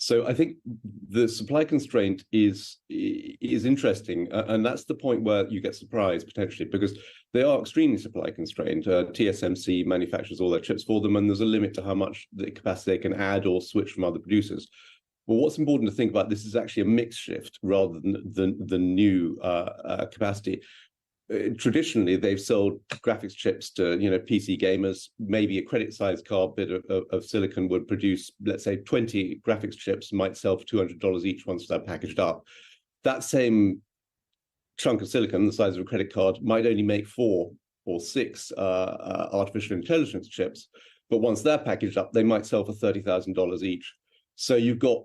So I think the supply constraint is interesting, and that's the point where you get surprised potentially, because they are extremely supply constrained. TSMC manufactures all their chips for them, and there's a limit to how much the capacity they can add or switch from other producers. Well, what's important to think about this is actually a mix shift rather than the new capacity. Traditionally, they've sold graphics chips to PC gamers. Maybe a credit-sized card bit of silicon would produce, let's say, 20 graphics chips, might sell for $200 each once they're packaged up. That same chunk of silicon, the size of a credit card, might only make 4 or 6 artificial intelligence chips, but once they're packaged up, they might sell for $30,000 each. So you've got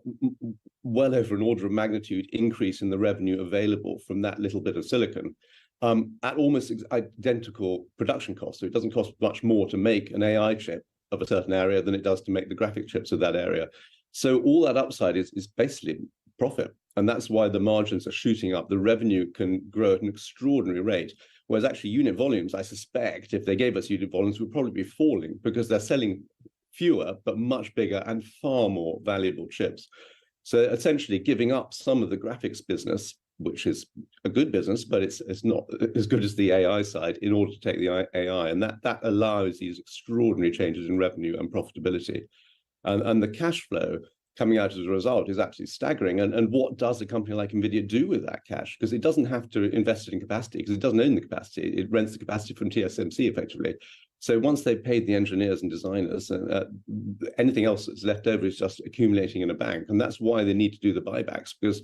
well over an order of magnitude increase in the revenue available from that little bit of silicon. At almost identical production costs. So it doesn't cost much more to make an AI chip of a certain area than it does to make the graphic chips of that area. So all that upside is basically profit. And that's why the margins are shooting up. The revenue can grow at an extraordinary rate. Whereas actually unit volumes, I suspect, if they gave us unit volumes, would probably be falling because they're selling fewer, but much bigger and far more valuable chips. So essentially giving up some of the graphics business, which is a good business, but it's not as good as the AI side, in order to take the AI. And that allows these extraordinary changes in revenue and profitability. And the cash flow coming out as a result is absolutely staggering. And what does a company like Nvidia do with that cash? Because it doesn't have to invest it in capacity, because it doesn't own the capacity. It rents the capacity from TSMC effectively. So once they've paid the engineers and designers, anything else that's left over is just accumulating in a bank. And that's why they need to do the buybacks, because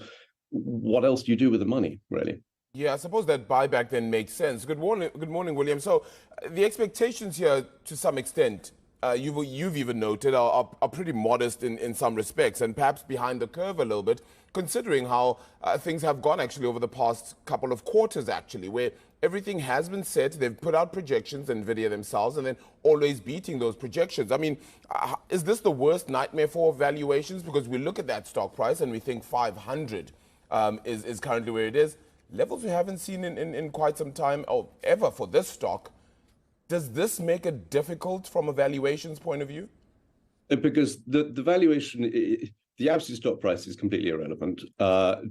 what else do you do with the money, really? Yeah, I suppose that buyback then makes sense. Good morning, William. So the expectations here, to some extent, you've even noted, are pretty modest in some respects, and perhaps behind the curve a little bit, considering how things have gone actually over the past couple of quarters, actually, where everything has been set. They've put out projections, Nvidia themselves, and then always beating those projections. I mean, is this the worst nightmare for valuations? Because we look at that stock price and we think 500 is currently where it is. Levels we haven't seen in quite some time, or ever, for this stock. Does this make it difficult from a valuations point of view? Because the valuation, the absolute stock price is completely irrelevant.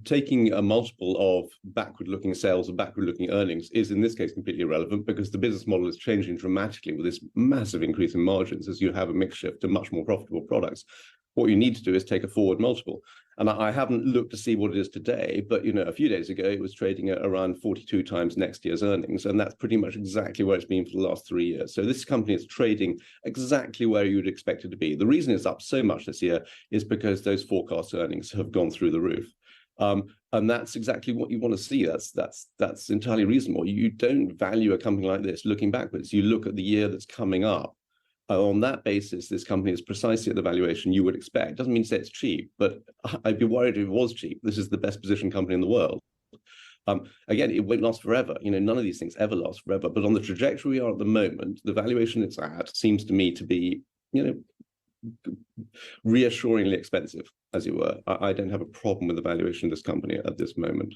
Taking a multiple of backward-looking sales or backward-looking earnings is, in this case, completely irrelevant, because the business model is changing dramatically with this massive increase in margins as you have a mix shift to much more profitable products. What you need to do is take a forward multiple. And I haven't looked to see what it is today, but a few days ago it was trading at around 42 times next year's earnings, and that's pretty much exactly where it's been for the last 3 years. So this company is trading exactly where you would expect it to be. The reason it's up so much this year is because those forecast earnings have gone through the roof. And that's exactly what you want to see. That's entirely reasonable. You don't value a company like this looking backwards. You look at the year that's coming up. On that basis, this company is precisely at the valuation you would expect. Doesn't mean to say it's cheap, but I'd be worried if it was cheap. This is the best positioned company in the world. Again, it won't last forever. None of these things ever last forever. But on the trajectory we are at the moment, the valuation it's at seems to me to be, reassuringly expensive, as it were. I don't have a problem with the valuation of this company at this moment.